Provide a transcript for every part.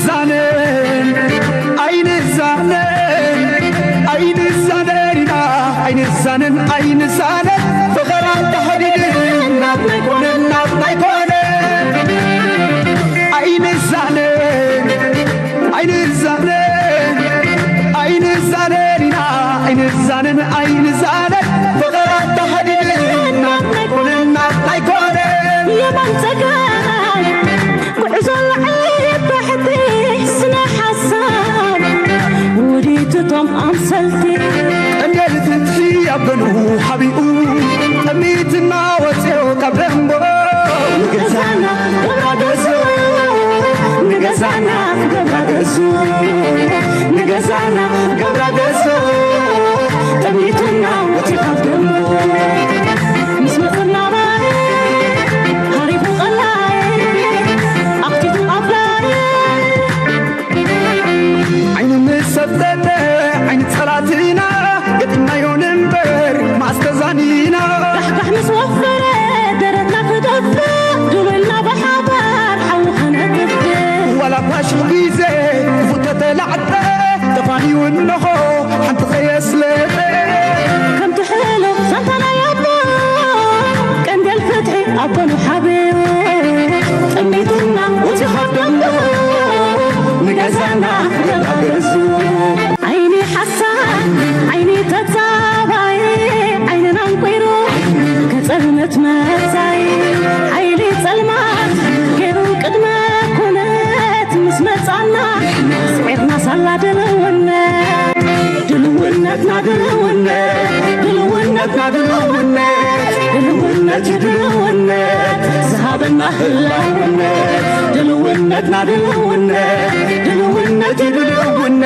الزانن عين الزانن عين الزانن عين الزانن عين الزانن فقرات تحديد النار ما يكون النار ما يكون عين الزانن عين الزانن عين الزانن عين الزانن عين الزانن فقرات تحديد النار ما يكون النار ما يكون يا منتقاي وعزل عيب بحدي سنة حسان وريتهم أمثلتي أنجلت في أبنو حبيبو أميتنا وسيو كبرمبو نجزانا قبرقزو نجزانا قبرقزو نجزانا قبرقزو أميتنا وسيو كبرمبو مسمطنا راي هاريبو غلاي أختيتو أبلاي عين مسددة عين صلاتنا قدنا يونبر ما استزانينا رحبح مسوفرة درتنا كدفة دولنا بحبار حوخنا كدفة ولا باش غيزة فتت لعبة تفاني ونخو حنت خيس لبي كم تحلو سنتنا يابا كان دي الفتحي أبنو حبيبي أميتنا وتخدمنا نجزانا قبرقزو عيني حسان عيني تتابعي عيني ننقيرو كتلمت مساي عيني تلمات كيرو قدما كنت مسمتعنا سعيدنا صلى دلونات دلونتنا دلونت دلونتنا دلونت دلونت دلونت ذهبنا هلاونت دلونتنا دلونت دلونت دلونت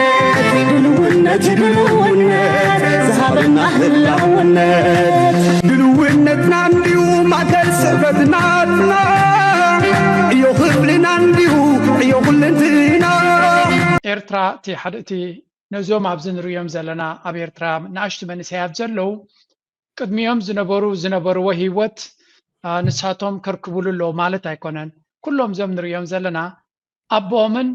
دلونت دلونت ذهبنا هلاونت دلونتنا نديو ما كسبتنا ايو خبلنا نديو ايو كلنتنا ኤርትራ እቲ ሓደ እቲ ነዞም ኣብዚ ንሪኦም ዘለና ኣብ ኤርትራ ንኣሽቱ መንእሰያት ዘለው ቅድሚኦም ዝነበርዎ ሂወት ንሳቶም ከርክብሉ ኣለዎ ማለት ኣይኮነን። ኩሎም ዞም ንሪኦም ዘለና ኣቦኦምን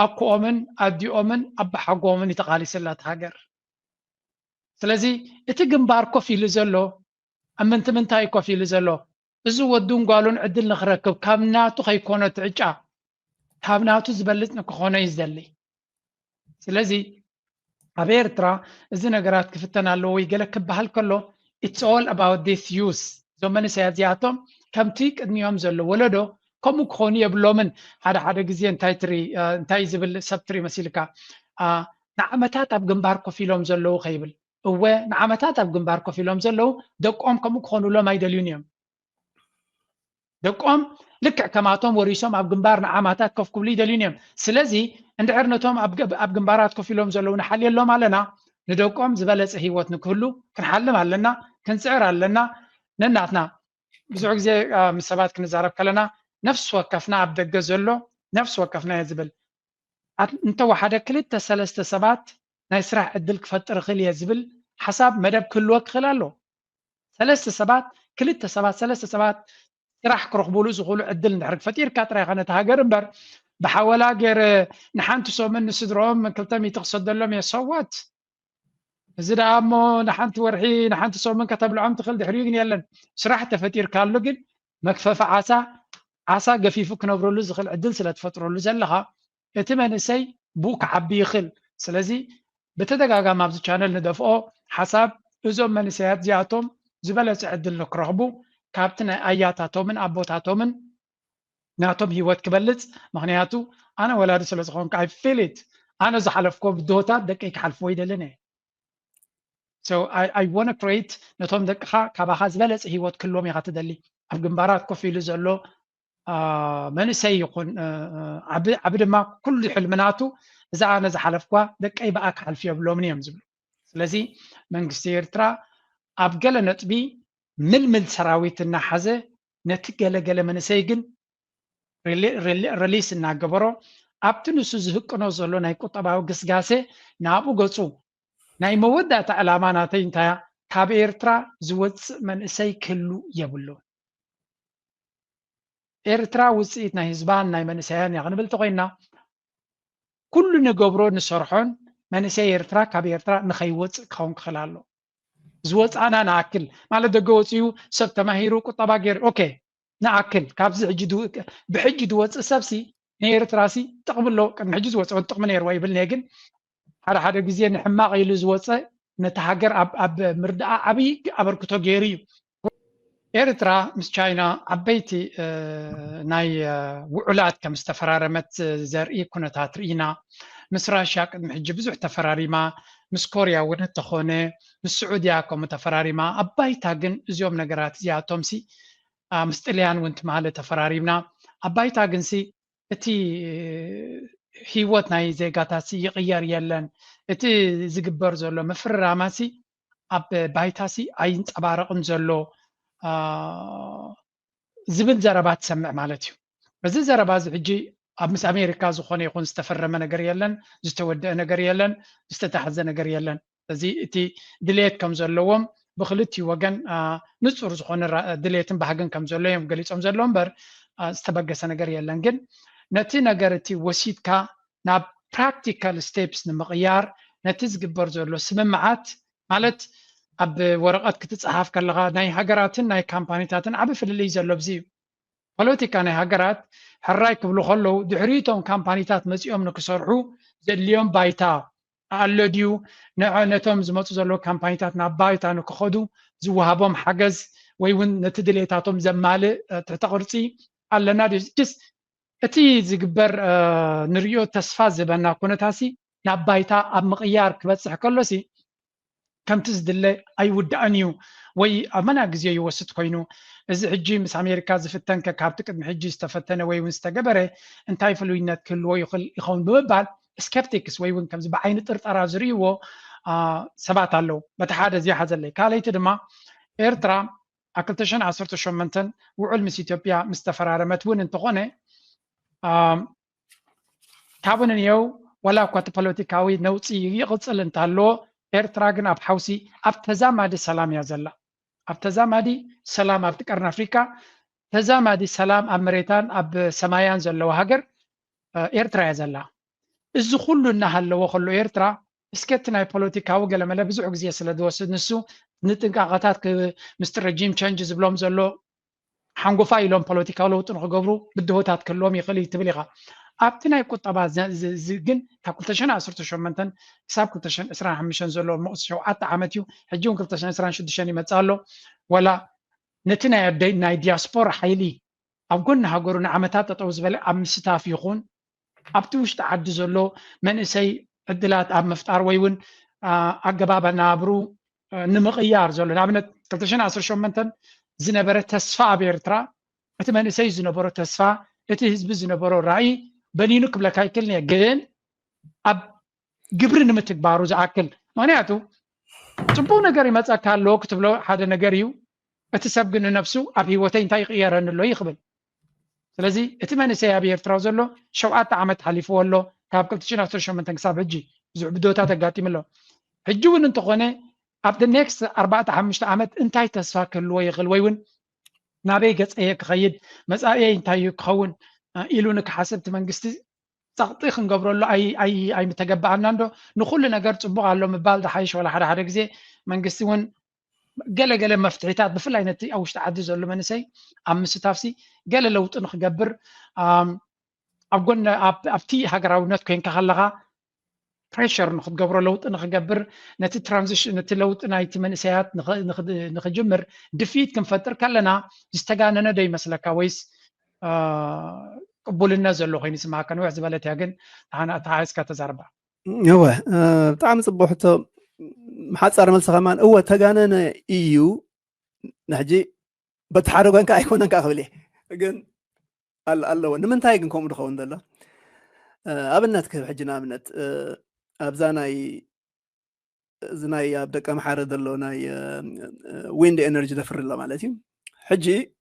ኣኮኦምን ኣዲኦምን ኣባሓጎምን ይተቃሊስላ እቲ ሃገር። ስለዚ እቲ ግንባር ኮፍ ኢሉ ዘሎ ኣብ ምንታይ ኮፍ ኢሉ ዘሎ እዚ ወዱን ጓሉን ዕድል ንክረክብ ካብ ናቱ ከይኮነ ትዕጫ ካብ ናቱ ዝበልፅ ንክኾነ እዩ ዝደሊ። ስለዚ ኣብ ኤርትራ እዚ ነገራት ክፍተን ኣለዎ ወይ ገለ ክበሃል ከሎ it's all about this youth ዞም መንእሰያት እዚኣቶም ከምቲ ቅድሚኦም ዘሎ ወለዶ ከምኡ ክኾኑ የብሎምን። ሓደ ግዜ እንታይ ዝብል ሰብ ትሪ መሲልካ ንዓመታት ኣብ ግንባር ኮፍ ኢሎም ዘለው ከይብል እወ ንዓመታት ኣብ ግንባር ኮፍ ኢሎም ዘለው ደቆም ከምኡ ክኾኑሎም ኣይደልዩን እዮም። ደቆም ልክዕ ከማቶም ወሪሶም ኣብ ግንባር ንዓመታት ኮፍ ክብሉ ይደልዩን እዮም። ስለዚ እንድሕር ነቶም ኣብ ግንባራት ኮፍ ኢሎም ዘለው ንሓልየሎም ኣለና ንደቆም ዝበለፀ ሂወት ንክህሉ ክንሓልም ኣለና፣ ክንፅዕር ኣለና። ነናትና ብዙሕ ግዜ ምስ ሰባት ክንዛረብ ከለና ነፍሲ ወከፍና ኣብ ደገ ዘሎ ነፍሲ ወከፍና እየ ዝብል እንተወሓደ ክልተ ሰለስተ ሰባት ናይ ስራሕ ዕድል ክፈጥር ክእል እየ ዝብል ሓሳብ መደብ ክህልዎ ክኽእል ኣሎ። ክልተ ሰባት ሰለስተ ሰባት ስራሕ ክረክብሉ ዝኽእሉ ዕድል እንድሕር ፈጢርካ ጥራይካ ነቲ ሃገር እምበር ብሓወላ ገይረ ንሓንቲ ሰሙን ንስድሮኦም 200 ክሰደሎም እየ ሰዋት እዚ ደኣ እሞ ንሓንቲ ወርሒ ንሓንቲ ሰሙን ከተብልዖም ትኽእል ድሕሪኡ ግን የለን። ስራሕ ተፈጢርካ ኣሎ ግን መክፈፊ ዓሳ ገፊፉ ክነብረሉ ዝኽእል ዕድል ስለትፈጥረሉ ዘለካ እቲ መንእሰይ ብኡ ክዓቢ ይኽእል። ስለዚ ብተደጋጋሚ ኣብዚ ቻነል ንደፍኦ ሓሳብ እዞም መንእሰያት እዚኣቶም ዝበለፀ ዕድል ንክረኽቡ ካብቲ ናይ ኣያታቶምን ኣቦታቶምን ናቶም ሂወት ክበልፅ። ምክንያቱ ኣነ ወላዲ ስለ ዝኾንኩ ኣይ ፊል ኢት ኣነ ዝሓለፍኮ ብድሆታት ደቀይ ክሓልፍዎ ይደልን እየ። So I want to create ነቶም ደቅኻ ካባኻ ዝበለፀ ሂወት ክህልዎም ኢኻ ትደሊ። ኣብ ግንባራት ኮፍ ኢሉ ዘሎ መንእሰይ ይኹን ዓብ ድማ ኩሉ ሕልምናቱ እዛ ኣነ ዝሓለፍኳ ደቀይ በኣ ክሓልፍ የብሎምን እዮም ዝብሉ። ስለዚ መንግስቲ ኤርትራ ኣብ ገለ ነጥቢ ምልምል ሰራዊት እናሓዘ ነቲ ገለገለ መንእሰይ ግን ሪሊስ እናገበሮ ኣብቲ ንሱ ዝህቅኖ ዘሎ ናይ ቁጠባዊ ግስጋሴ ናብኡ ገፁ ናይ መወዳእታ ዕላማ ናተይ እንታይ ካብ ኤርትራ ዝወፅእ መንእሰይ ክህሉ የብሉ። ኤርትራ ውፅኢት ናይ ህዝባን ናይ መንእሰያን እያ ክንብል ተኮይና كل نجبرو نسرحون منسي إرترا كاب إرترا نخيوت كون خلالو زوت أنا نأكل ما لدى جوتيو سبت ما هيرو كطبع غير أوكي نأكل كابز عجدو بحج دوت سبسي نير تراسي تقبل له كان حجز وص عن تقمن يروي بالنيجن هذا جزية نحما غيل زوت نتهاجر أب مرد أبي أبركتو غيري إيرترا مس تشاينا عبيتي ناي وعلات كم استفرارمت زرقي كنا تاترينا مس راشيا محج بزح تفراري ما مس كوريا ونتخونه مس سعوديا كم تفراري ما أبايتا جن زيوم نجارات يا تومسي مستليان وانت مال تفرارينا أبايتا جنسي اتي هيوت ناي زيغاتاسي يغير يلن اتي زغبر زلو مفراماسي أب بايتاسي أين تبارقن زلو زبل زربات سمع مالتيو بس زربات حجي أب مس أمريكا زخوني يكون استفرم نجار يلن زتودع نجار يلن زتتحزن نجار يلن زي اتي دليت كم زلوهم بخلتي وجن نصور زخون دليتن بحجن كم زلوهم قليتهم زلوهم بر استبقى سنجار يلن جن نتي نجارتي وسيدكا نا practical steps نمغيار نتيز جبر زلو سمعات مالت أب ورقات كتتصحف كلها ناي هجراتن ناي كامبانيتاتن عب في اللي زلو بزي بوليتيكا ناي هجرات حراي كبلو خلو دحريتهم كامبانيتات مسيوم نكسرحو زي اليوم بايتا اللوديو نتوم زمتو زلو كامبانيتات نا بايتا نكخدو زوهابهم حجز ويون نتدليتاتهم زمالي تتقرصي علنا جس اتي زغبر نريو تسفا زبنا كونتاسي نابايتا اب مقيار كبصح كلوسي كمتز دله اي ودانيو وي امنا غزي يوسط كوينو از حجي مس امريكا زفتن كابت قدم حجي استفتنا وي ونستغبره انتاي فلوينات كل وي يخون ببال سكبتيكس وي ون كمز بعين طرطرا زريو سبات الله بتحاد زي حزلي كاليت دما ايرترا اكلتشن 18 وعلم اثيوبيا مستفرارمت ون انتقونه كابن يو ولا كوت بوليتيكاوي نوصي يقصل انتالو إيرتراغن أب حوسي أب تزامادي سلام يا زلا أب تزامادي سلام أب تقرن أفريقيا تزامادي سلام أب مريتان أب سمايان زلا وهاجر إيرترا يا زلا إذ كله النهل لو خلو إيرترا اسكتنا بوليتيكاو قال ملا بزعق زي سلدوس نسو نتنقاقاتات مستر رجيم تشينجز بلوم زلو حنقو فايلون بوليتيكاو لو تنقبرو بدهوتات كلهم يخلي تبليغا أبتنا يقطع زين كقلتشان 18 حساب قلتشان 25 زلو مقصشو عطا عمتيو حجون قلتشان 26 يمصالو ولا نتنا يبدأ ناي دياسبورا حيلي أو قلنا هاقولنا عمتات تطوز بلا أم ستاف يخون أبتوش تعد زلو من إسي الدلات أب مفتار ويون أقبابا نابرو نمغيار زلو نابنت قلتشان 18 زنبرة تسفا بيرترا أتمنى إسي زنبرة تسفا إتي هزب زنبرة رأي بنينو قبل كايكلني جن أب جبرن متكبارو زعكل معناته صبو نجاري متى كان لو كتب له هذا نجاريو أتسبقن نفسه أبي وتين تايق يرن له يقبل لذي أتمنى سيابي يرتراوز له شوقات عمت حليفو له كاب كنت شنو أفترشوا من تنكسب هجي زعبدوتا تقاتي منه هجون انتقونه أب the next 4-5 عمت انتاي تسفاك اللوي غلويون نابي قص ايه خيد مسائي انتاي يكون إلونك حسبت منجستي تعطيخ نقبر له أي متجبع عنده نخل نجار تبغى له مبال ده حيش ولا حدا زي منجستي ون قال مفتحيتات بفل عينتي أو تعدز له منسي أم ستافسي قال لو تنخ جبر أبقولنا أبتي هجراونات كين كهلها pressure ناخد جبر لو تنخ جبر نتي transition نتي لو تنايت منسيات نخجمر defeat كم فترة كلنا استجانا ندي مثلا كويس قبول الناس اللي خيني سماها كانوا يعزبالت ياجن أنا أتعايز كتزربة هو طعم صبحته محصر ملص كمان هو تجانا EU نحجي بتحرق أنك أيكون أنك أخليه لكن الله ونمن تايجن كم دخون دلا أبنات كيف حجنا أبنات أبزاناي زناي أبدأ كم حارد الله ناي wind energy دفر الله مالتي حجي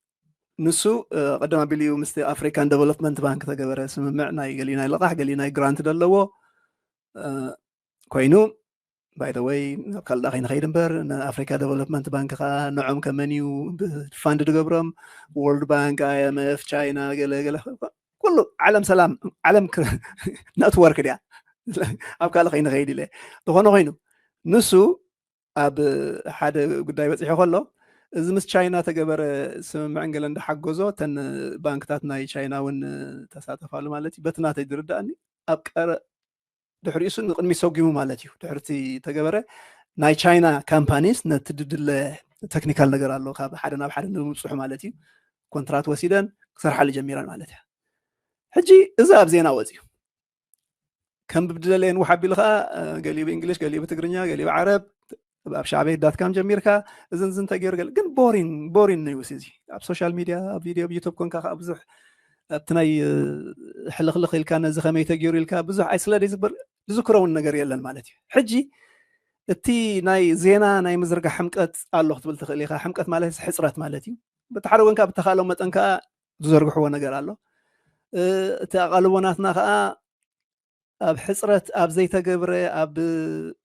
نسو قدما بليو مستي أفريكان ديفلوبمنت بانك تقبره سمعنا يقلينا لقاح قلينا جرانت دلوا كوينو باي ذا واي قال داخين خيرنبر ان افريكا ديفلوبمنت بانك نعم كمنيو فاند دغبرم وورلد بانك IMF تشاينا قال كله عالم سلام عالم نتورك ديا ኣብ ካልእ ኸይነ ኸይድ ኢለ ዝኾነ ኮይኑ ንሱ ኣብ ሓደ ጉዳይ በፂሑ ከሎ እዚ ምስ ቻይና ተገበረ ስምምዕ ገለ እንዳሓገዞ ተን ባንክታት ናይ ቻይና እውን ተሳተፋሉ ማለት እዩ በቲ ናተይ ዝርዳእኒ ኣብ ቀረ ድሕሪኡ እሱ ንቅድሚ ሰጊሙ ማለት እዩ ድሕርቲ ተገበረ ናይ ቻይና ካምፓኒስ ነቲ ድድለ ቴክኒካል ነገር ኣሎ ካብ ሓደ ናብ ሓደ ንምብፅሑ ማለት እዩ ኮንትራት ወሲደን ክሰርሓሉ ጀሚረን ማለት እዩ ሕጂ እዚ ኣብ ዜና ወፅዩ ከም ብድለየን ውሓቢ ኢሉ ከዓ ገሊኡ ብእንግሊሽ ገሊኡ ብትግርኛ ገሊኡ ብዓረብ ኣብ ሻዕበይ ዳትካም ጀሚርካ እዝን ዝን ተገይሩ ገለ ግን ቦሪን ነው እዚ ኣብ ሶሻል ሚድያ ኣብ ቪድዮ ዩቱብ ኮንካ ከዓ ብዙሕ ኣብቲ ናይ ሕልኽልኽ ኢልካ ነዚ ከመይ ተገይሩ ኢልካ ብዙሕ ኣይስለደ ዝግበር ዝዝክረውን ነገር የለን ማለት እዩ ሕጂ እቲ ናይ ዜና ናይ ምዝርጋሕ ሕምቀት ኣሎ ክትብል ትኽእል ኢኻ ሕምቀት ማለት ሕፅረት ማለት እዩ በቲ ሓደ ወንካ ብተኻሎም መጠን ከዓ ዝዘርግሕዎ ነገር ኣሎ እቲ ኣቓልቦናትና ከዓ ኣብ ሕፅረት ኣብ ዘይተገብረ ኣብ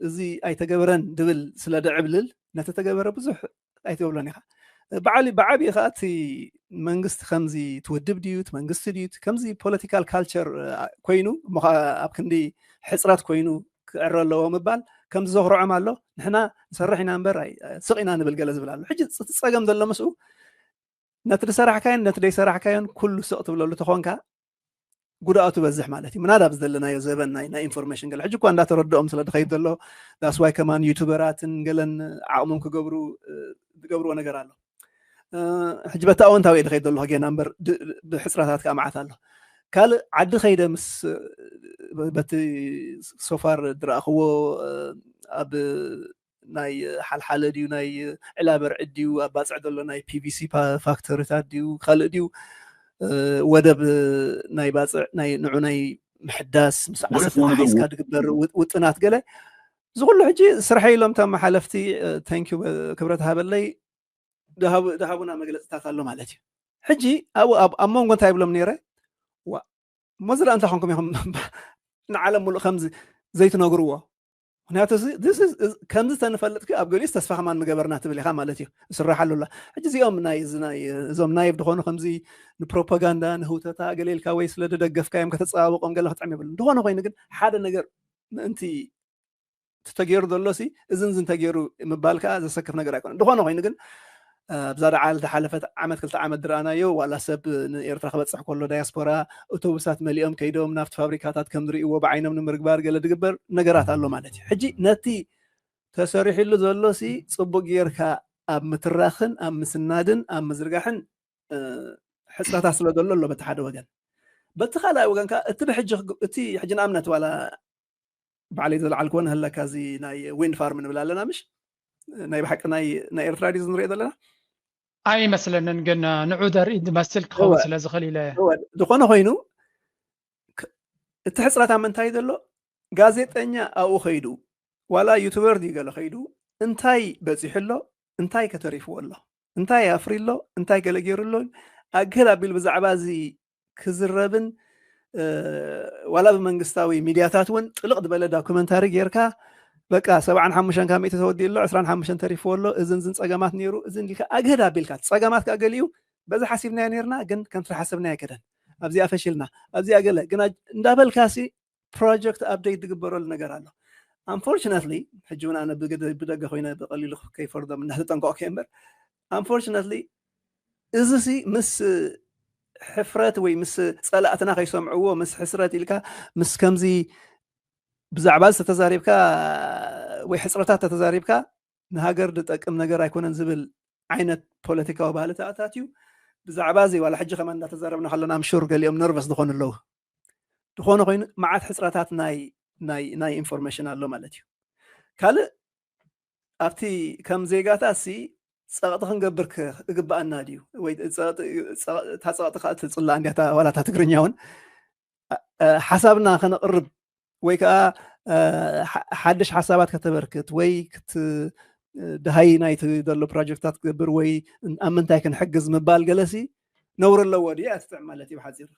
እዚ ኣይተገበረን ድብል ስለ ደዕብልል ነቲ ተገበረ ብዙሕ ኣይትብሎን ኢኻ ብዓብዪ ከዓ እቲ መንግስቲ ከምዚ ትውድብ ድዩት መንግስቲ ድዩት ከምዚ ፖለቲካል ካልቸር ኮይኑ እሞ ኣብ ክንዲ ሕፅረት ኮይኑ ክዕረ ኣለዎ ምባል ከምዚ ዘኽርዖም ኣሎ ንሕና ንሰርሕ ኢና እምበር ስቕ ኢና ንብል ገለ ዝብል ኣሎ ሕጂ ፀገም ዘሎ ምስኡ ነቲ ድሰራሕካዮን ነቲ ደይሰራሕካዮን ኩሉ ስቕ ትብለሉ ተኾንካ ጉዳኣቱ በዝሕ ማለት እዩ ምናልባት ዘለናዮ ዘበን ናይ ኢንፎርሜሽን ገለ ሕጂ እኳ እንዳተረድኦም ስለ ድኸይድ ዘሎ ዳስ ዋይ ከማን ዩቱበራትን ገለን ዓቕሞም ዝገብርዎ ነገር ኣሎ ሕጂ በቲ ኣወንታዊ እየ ድኸይድ ዘለኹ ጌና እምበር ብሕፅረታት ከዓ መዓት ኣሎ ካልእ ዓዲ ኸይደ ምስ በቲ ሶፋር ድረኣኽዎ ኣብ ናይ ሓልሓለ ድዩ ናይ ዕላበርዒ ድዩ ኣብ ባፅዕ ዘሎ ናይ ፒቪሲ ፋክተሪታት ድዩ ካልእ ድዩ ወደብ ናይ ባፅዕ ናይ ንዑ ናይ ምሕዳስ ምስ ዓሰፍቲ ሓይስካ ድግበር ውጥናት ገለ ዝኩሉ ሕጂ ስርሐ ኢሎም ተመሓለፍቲ ታንኪዩ ክብረት ሃበለይ ድሃቡና መግለፅታት ኣሎ ማለት እዩ ሕጂ ኣብ መንጎ እንታይ ይብሎም ነይረ መዝራ እንታይ ኮንኩም ኢኹም ንዓለም ሙሉእ ከምዚ ዘይትነግርዎ ምክንያቱ ከምዚ ተንፈልጥ ኣብ ገሊኡ ተስፋ ከማን ንገበርና ትብል ኢኻ ማለት እዩ ዝስራሕ ኣሉላ ሕጂ እዚኦም እዞም ናይብ ድኾኑ ከምዚ ንፕሮፓጋንዳ ንህውተታ ገሌልካ ወይ ስለ ደገፍካዮም ከተፀባበቆም ገለ ክጥዕም የብሉ ድኾነ ኮይኑ ግን ሓደ ነገር ምእንቲ ተገይሩ ዘሎሲ እዝን ተገይሩ ምባል ከዓ ዘሰክፍ ነገር ኣይኮነን ድኾነ ኮይኑ ግን ብዛዳ ዓል ተሓለፈት ዓመት ክልተ ዓመት ድረኣናዮ ዋላ ሰብ ንኤርትራ ክበፅሕ ከሎ ዳያስፖራ ኣውቶቡሳት መሊኦም ከይዶም ናፍቲ ፋብሪካታት ከም ዝርእይዎ ብዓይኖም ንምርግባር ገለ ድግበር ነገራት ኣሎ ማለት እዩ ሕጂ ነቲ ተሰሪሒሉ ዘሎሲ ፅቡቅ ጌርካ ኣብ ምትራኽን ኣብ ምስናድን ኣብ ምዝርጋሕን ሕፅረታት ስለ ዘሎ ኣሎ በቲ ሓደ ወገን በቲ ካልኣይ ወገን ከዓ እቲ ሕጂ ንኣብነት ዋላ ባዕለይ ዘለዓል ክኾን ህለካ እዚ ናይ ዊንድ ፋርም ንብል ኣለና ምሽ ናይ ብሓቂ ናይ ኤርትራ ዲዝ ንሪኦ ዘለና ኣይመስለንን ግን ንዑ ደርኢ ዝመስል ክኸውን ስለ ዝኽእል ኢለ ዝኾነ ኮይኑ እቲ ሕፅረት ኣብ ምንታይ ዘሎ ጋዜጠኛ ኣብኡ ኸይዱ ዋላ ዩቱበር ድዩ ገለ ኸይዱ እንታይ በፂሑ ኣሎ እንታይ ከተሪፍዎ ኣሎ እንታይ ኣፍሪሎ እንታይ ገለ ገይሩሎ ኣገል ኣቢል ብዛዕባ እዚ ክዝረብን ዋላ ብመንግስታዊ ሚድያታት እውን ጥልቕ ዝበለ ዶኩመንታሪ ጌርካ በቃ 75 ካብ 100 ተወዲኡ ኣሎ 25 ተሪፍዎ ኣሎ እዝን ፀገማት ነይሩ እዝን ኢልካ ኣገድ ኣቢልካ ፀገማት ከዓ ገሊኡ በዚ ሓሲብናዮ ነርና ግን ከምቲ ሓሰብናዮ ኣይከደን ኣብዚኣ ፈሽልና ኣብዚኣ ገለ ግን እንዳበልካሲ ፕሮጀክት ኣፕዴት ዝግበረሉ ነገር ኣሎ አንፎርቹኔትሊ ሕጂ እውን ኣነ ብደገ ኮይነ ብቐሊሉ ከይፈርዶም እናተጠንቀቕኩ እምበር አንፎርቹኔትሊ እዚ ሲ ምስ ሕፍረት ወይ ምስ ፀላእትና ከይሰምዕዎ ምስ ሕስረት ኢልካ ምስ ከምዚ ብዛዕባ ዝተዛሪብካ ወይ ሕፅረታት ተተዛሪብካ ንሃገር ዝጠቅም ነገር ኣይኮነን ዝብል ዓይነት ፖለቲካዊ ባህልታት እዩ ብዛዕባ እዚ ዋላ ሕጂ ከማ እንዳተዛረብና ከለና ምሹር ገሊኦም ነርቨስ ዝኾኑ ኣለዉ ድኾነ ኮይኑ መዓት ሕፅረታት ናይ ኢንፎርሜሽን ኣሎ ማለት እዩ ካልእ ኣብቲ ከም ዜጋታት ሲ ፀቕጢ ክንገብር ክግባአና ድዩ ወይ እታ ፀቕጢ ከዓ ትፅላእ እንዲያታ ዋላታ ትግርኛ እውን ሓሳብና ከነቕርብ ወይ ከዓ ሓድሽ ሓሳባት ከተበርክት ወይ ድሃይ ናይቲ ዘሎ ፕሮጀክታት ክገብር ወይ ኣብ ምንታይ ክንሕግዝ ምባል ገለሲ ነውር ኣለዎ ድዩ ኣትጥዕም ማለት እዩ ብሓፂር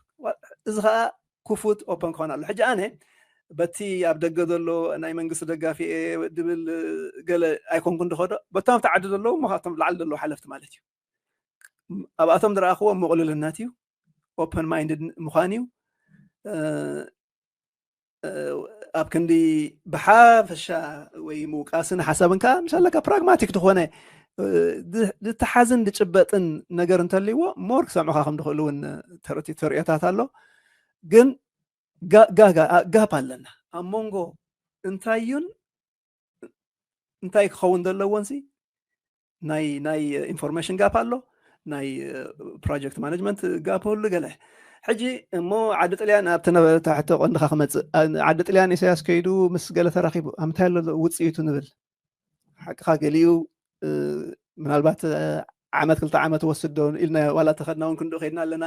እዚ ከዓ ክፉት ኦፐን ክኾን ኣሎ ሕጂ ኣነ በቲ ኣብ ደገ ዘሎ ናይ መንግስቲ ደጋፊ ድብል ገለ ኣይኮንኩ እንድኸዶ በቶም ኣብቲ ዓዲ ዘለዉ ሞካቶም ላዕሊ ዘለዉ ሓለፍቲ ማለት እዩ ኣብኣቶም ዝረኣኽዎ ምቕሉልነት እዩ ኦፐን ማይንድድ ምዃን እዩ ኣብ ክንዲ ብሓፈሻ ወይ ምውቃስን ሓሳብን ከዓ ምሳለካ ፕራግማቲክ ዝኾነ ድተሓዝን ድጭበጥን ነገር እንተልይዎ ሞር ክሰምዑካ ከም ድኽእሉ እውን ተርእዮታት ኣሎ ግን ጋፕ ኣለና ኣብ መንጎ እንታይን እንታይ ክኸውን ዘለዎንሲ ናይ ኢንፎርሜሽን ጋፕ ኣሎ ናይ ፕሮጀክት ማኔጅመንት ጋፕ ሁሉ ገለ ሕጂ እሞ ዓዲ ጥልያን ኣብቲ ታሕቲ ቆንድኻ ክመፅእ ዓዲ ጥልያን ኢሳያስ ከይዱ ምስ ገለ ተራኺቡ ኣምታይ ኣሎ ውፅኢቱ ንብል ሓቂኻ ገሊኡ ምናልባት ዓመት 2 ዓመት ወስዶ ኢልና ዋላ ተኸድና እውን ክንድኡ ከይድና ኣለና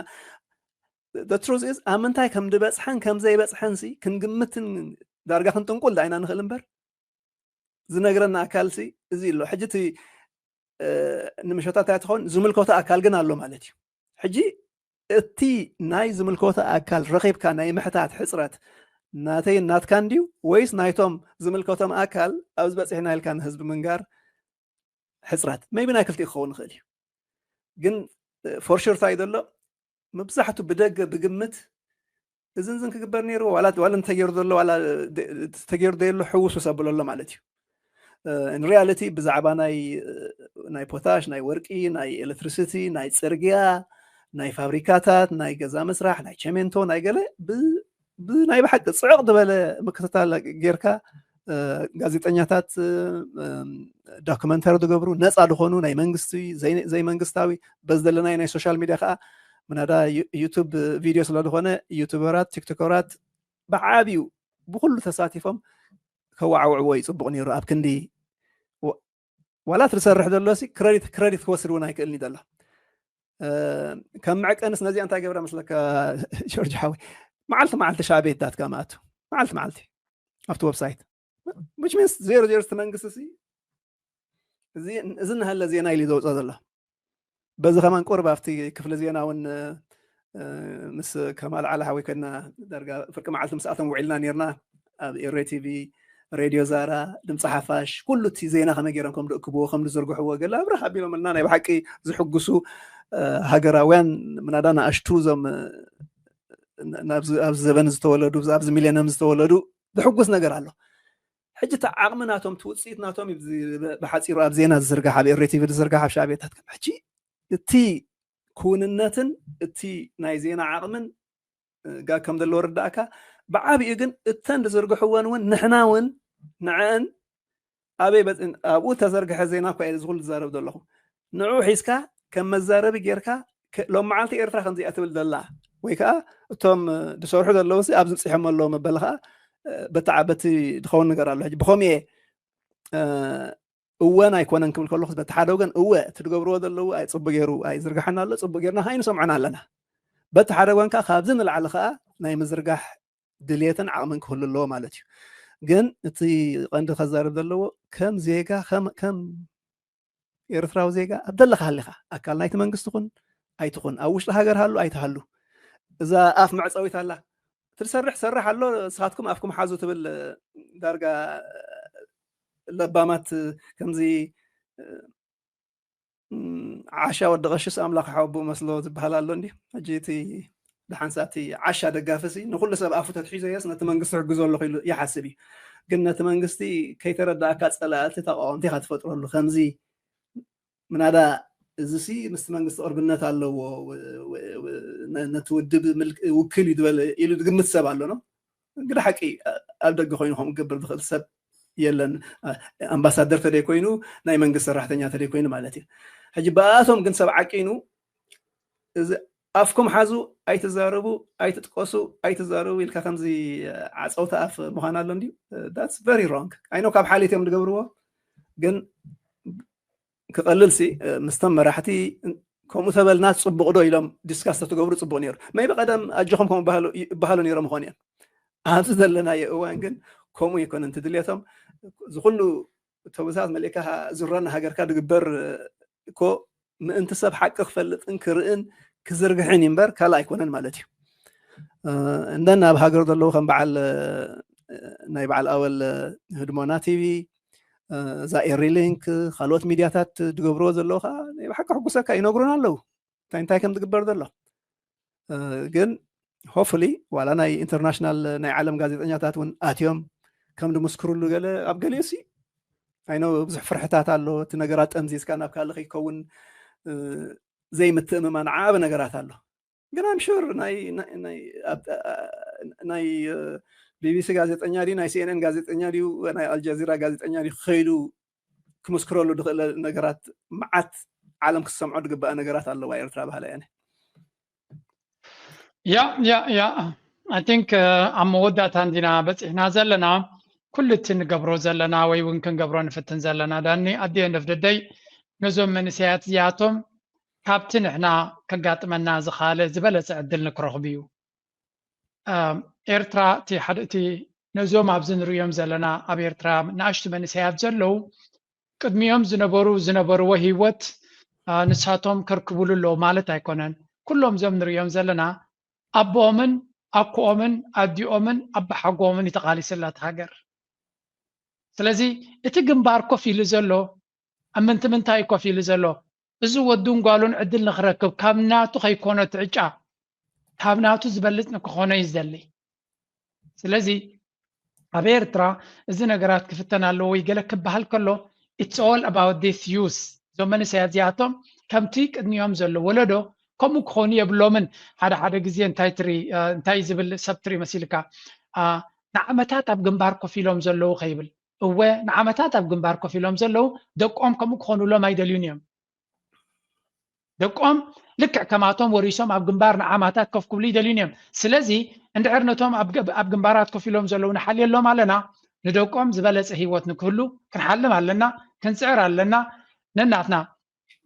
the truth is ኣብ ምንታይ ከም ድበፅሐን ከም ዘይበፅሐን ሲ ክንግምትን ዳርጋ ክንጥንቁል ዳይና ንኽእል እምበር ዝነግረና ኣካልሲ እዚ ኣሎ ሕጂ እቲ ንምሸታት ትኾን ዝምልከቶ ኣካል ግን ኣሎ ማለት እዩ ሕጂ እቲ ናይ ዝምልከቶ ኣካል ረኺብካ ናይ ምሕታት ሕፅረት ናተይ ናትካ እንድዩ ወይስ ናይቶም ዝምልከቶም ኣካል ኣብ ዝበፅሕና ኢልካ ንህዝቢ ምንጋር ሕፅረት ሜይቢ ናይ ክልቲኡ ክኸውን ይኽእል እዩ ግን ፎር ሹር እንታይ ዘሎ مبزحته بدق بقمت إذن زين كبر نيرو ولا نتغير ذلو ولا تغير ذلو حوس وسبب الله مالتي in reality بزعبا ناي بوتاش ناي ورقي ناي electricity ناي سرقيا ناي فابريكاتات ناي جزا مسرح ناي شمنتو ناي قال ناي بحق صعق دبل مكتتا غيركا ጋዜጠኛታት ዶክመንታሪ ዝገብሩ ነፃ ዝኾኑ ናይ መንግስቲ ዘይ መንግስታዊ በዝደለናይ ናይ ሶሻል ሚዲያ ከዓ ምናዳ ዩቱብ ቪድዮ ስለዝኾነ ዩቱበራት ቲክቶከራት ብዓብዩ ብኩሉ ተሳቲፎም ከዋዕውዕዎ ይፅቡቕ ነይሩ ኣብ ክንዲ ዋላ ትሰርሕ ዘሎሲ ክሬዲት ክወስድ እውን ኣይክእልኒ ዘሎ ከም መዐቀንስ ነዚኣ እንታይ ገብራ መስለካ ጆርጅ ሓዊ መዓልቲ ሻዕቤት ዳትካ ማእቱ መዓልቲ ኣብቲ ዌብሳይት which means zero መንግስቲ ሲ እዝን ሃለ ዜና ኢሉ ዘውፅኦ ዘሎ በዚ ከማን ቁርብ ኣብቲ ክፍለ ዜና እውን ምስ ከማል ዓላ ሓዊ ከና ዳርጋ ፍርቂ መዓልቲ ምስኣቶም ውዒልና ነርና ኣብ ኤሬ ቲቪ ሬድዮ ዛራ ድምፂ ሓፋሽ ኩሉ እቲ ዜና ከመይ ገይሮም ከም ደእክብዎ ከም ዝዘርግሕዎ ገለ ኣብረኽ ኣቢሎምና ናይ ብሓቂ ዝሕጉሱ ሃገራውያን ምናዳ ንኣሽቱ እዞም ኣብዚ ዘበን ዝተወለዱ ኣብዚ ሚሌኒየም ዝተወለዱ ዝሕጉስ ነገር ኣሎ ሕጂ ተዓቕምናቶም ትውፅኢትናቶም ብሓፂሩ ኣብ ዜና ዝዝርጋሕ ኣብ ኤሬ ቲቪ ዝዝርጋሕ ኣብ ሻዕቤታት ሕጂ እቲ ኩንነትን እቲ ናይ ዜና ዓቕምን ጋ ከም ዘለዎ ርዳእካ ብዓብኡ ግን እተን ዝዝርግሕዎን እውን ንሕና እውን ንዕአን ኣበይ ኣብኡ ተዘርግሐ ዜና እኳ እየ ዝኩሉ ዝዛረብ ዘለኹ ንዑ ሒዝካ ከም መዛረቢ ጌርካ ሎም መዓልቲ ኤርትራ ከምዚኣ ትብል ዘላ ወይ ከዓ እቶም ዝሰርሑ ዘለዉ ኣብ ዝፅሖም ኣለዎ መበለ ከዓ በቲ ድኸውን ነገር ኣሎ ሕጂ ብኸምየ እወን ኣይኮነን ክብል ከለኹ በቲ ሓደ ወገን እወ እቲ ትገብርዎ ዘለዉ ፅቡቅ ገይሩ ኣይዝርጋሕና ኣሎ ፅቡቅ ጌርና ሃይንሰምዑና ኣለና በቲ ሓደ ወገን ከዓ ካብዚ ንላዕሊ ከዓ ናይ ምዝርጋሕ ድልየትን ዓቕምን ክህሉ ኣለዎ ማለት እዩ ግን እቲ ቀንዲ ከዛርብ ዘለዎ ከም ዜጋ ከም ኤርትራዊ ዜጋ ኣብ ዘለካ ሃሊኻ ኣካል ናይቲ መንግስቲ ኹን ኣይትኹን ኣብ ውሽጢ ሃገር ሃሉ ኣይትሃሉ እዛ ኣፍ መዕፀዊት ኣላ ትሰርሕ ሰራሕ ኣሎ ንስኻትኩም ኣፍኩም ሓዙ ትብል ዳርጋ ለባማት ከምዚ ዓሻ ወዲ ቀሽስ ኣምላኽ ሓወቡኡ መስሎ ዝበሃል ኣሎ እንዲ ሕጂ እቲ ብሓንሳቲ ዓሻ ደጋፊሲ ንኩሉ ሰብ ኣፉ ተትሒዞ የስ ነቲ መንግስቲ ሕግዞ ኣለኹ ኢሉ ይሓስብ እዩ ግን ነቲ መንግስቲ ከይተረዳእካ ፀላእቲ ተቃወምቲ ኢኻ ትፈጥረሉ ከምዚ ምናዳ እዚ ሲ ምስቲ መንግስቲ ቅርብነት ኣለዎ ነቲ ውድብ ውክል እዩ ዝበለ ኢሉ ዝግምት ሰብ ኣሎ ኖ እንግዲ ሓቂ ኣብ ደገ ኮይኑ ከም ዝገብር ዝኽእል ሰብ የለን ኣምባሳደር ተደይ ኮይኑ ናይ መንግስቲ ሰራሕተኛ ተደይ ኮይኑ ማለት እዩ ሕጂ ብኣቶም ግን ሰብ ዓቂኑ እዚ ኣፍኩም ሓዙ ኣይትዛረቡ ኣይትጥቀሱ ኣይትዛረቡ ኢልካ ከምዚ ዓፀውቲ ኣፍ ምዃን ኣሎ እንድዩ ዳትስ ቨሪ ሮንግ ኣይኖ ካብ ሓሊት እዮም ዝገብርዎ ግን ክቐልል ሲ ምስቶም መራሕቲ ከምኡ ተበልና ፅቡቕ ዶ ኢሎም ዲስካስ ተትገብሩ ፅቡቕ ነይሩ መይ ብቐደም ኣጆኹም ከምኡ ይበሃሉ ነይሮም ምኾን እዮም ኣብዚ ዘለናዮ እዋን ግን ከምኡ ይኮነ እንት ድልየቶም ዝኩሉ ተውሳት መልእካ ዝረና ሃገርካ ድግበር እኮ ምእንቲ ሰብ ሓቂ ክፈልጥን ክርእን ክዝርግሕን እምበር ካልእ ኣይኮነን ማለት እዩ እንደና ኣብ ሃገር ዘለዉ ከም በዓል ናይ በዓል ኣወል ህድሞና ቲቪ እዛ ኤሪሊንክ ካልኦት ሚድያታት ዝገብርዎ ዘለዉ ከዓ ናይ ብሓቂ ሕጉሰካ ይነግሩና ኣለዉ እንታይ ከም ዝግበር ዘሎ ግን hopefully ولا ناي international ناي عالم ጋዜጠኛታት ውን ኣትዮም ከም ድመስክሩሉ ገለ ኣብ ገሊሲ I know ብዙሕ ፍርሕታት ኣሎ እቲ ነገራት ጠምዚዝካ ናብ ካልእ ከይከውን ዘይምትእምማን ዓብ ነገራት ኣሎ ግን I'm sure ናይ ቢቢሲ ጋዜጠኛ ዲ ናይ CNN ጋዜጠኛ ዲ ናይ አልጀዚራ ጋዜጠኛ ዲ ኸይዱ ክመስክረሉ ድኽእል ነገራት መዓት ዓለም ክሰምዖ ድግባእ ነገራት ኣለዋ ኤርትራ ባህላ ያኔ ያ I think ኣብ መወዳእታ እንዲና በፂሕና ዘለና ኩሉ እቲ ንገብሮ ዘለና ወይ እውን ክንገብሮ ንፍትን ዘለና ዳኒ at the end of the day ነዞም መንእሰያት እዚኣቶም ካብቲ ንሕና ከጋጥመና ዝኻለ ዝበለፀ ዕድል ንክረኽቡ እዩ ኤርትራ እቲ ነዞም ኣብዚ ንሪኦም ዘለና ኣብ ኤርትራ ንኣሽቱ መንእሰያት ዘለው ቅድሚኦም ዝነበርዎ ሂወት ንሳቶም ከርክብሉ ኣለዎ ማለት ኣይኮነን ኩሎም ዞም ንሪኦም ዘለና ኣቦኦምን ኣኮኦምን ኣዲኦምን ኣባሓጎምን ይተቃሊስላት ሃገር ስለዚ እቲ ግንባር ኮፍ ኢሉ ዘሎ ኣብ ምንታይ ኮፍ ኢሉ ዘሎ እዚ ወዱን ጓሉን ዕድል ንኽረክብ ካብ ናቱ ከይኮነ ትዕጫ ካብ ናቱ ዝበልፅ ንክኾነ እዩ ዝደሊ ስለዚ ኣብ ኤርትራ እዚ ነገራት ክፍተን ኣለዎ ወይ ገለ ክበሃል ከሎ it's all about this youth ዞም መንእሰያት እዚኣቶም ከምቲ ቅድሚኦም ዘሎ ወለዶ ከምኡ ክኾኑ የብሎምን ሓደ ግዜ እንታይ ዝብል ሰብ ትሪ መሲልካ ንዓመታት ኣብ ግንባር ኮፍ ኢሎም ዘለው ከይብል እወ ንዓመታት ኣብ ግንባር ኮፍ ኢሎም ዘለው ደቆም ከምኡ ክኾኑሎም ኣይደልዩን እዮም ደቆም ልክዕ ከማቶም ወሪሶም ኣብ ግንባር ንዓመታት ኮፍ ክብሉ ይደልዩን እዮም ስለዚ እንድሕር ነቶም ኣብ ግንባራት ኮፍ ኢሎም ዘለው ንሓልየሎም ኣለና ንደቆም ዝበለፀ ሂወት ንክህሉ ክንሓልም ኣለና ክንፅዕር ኣለና ነናትና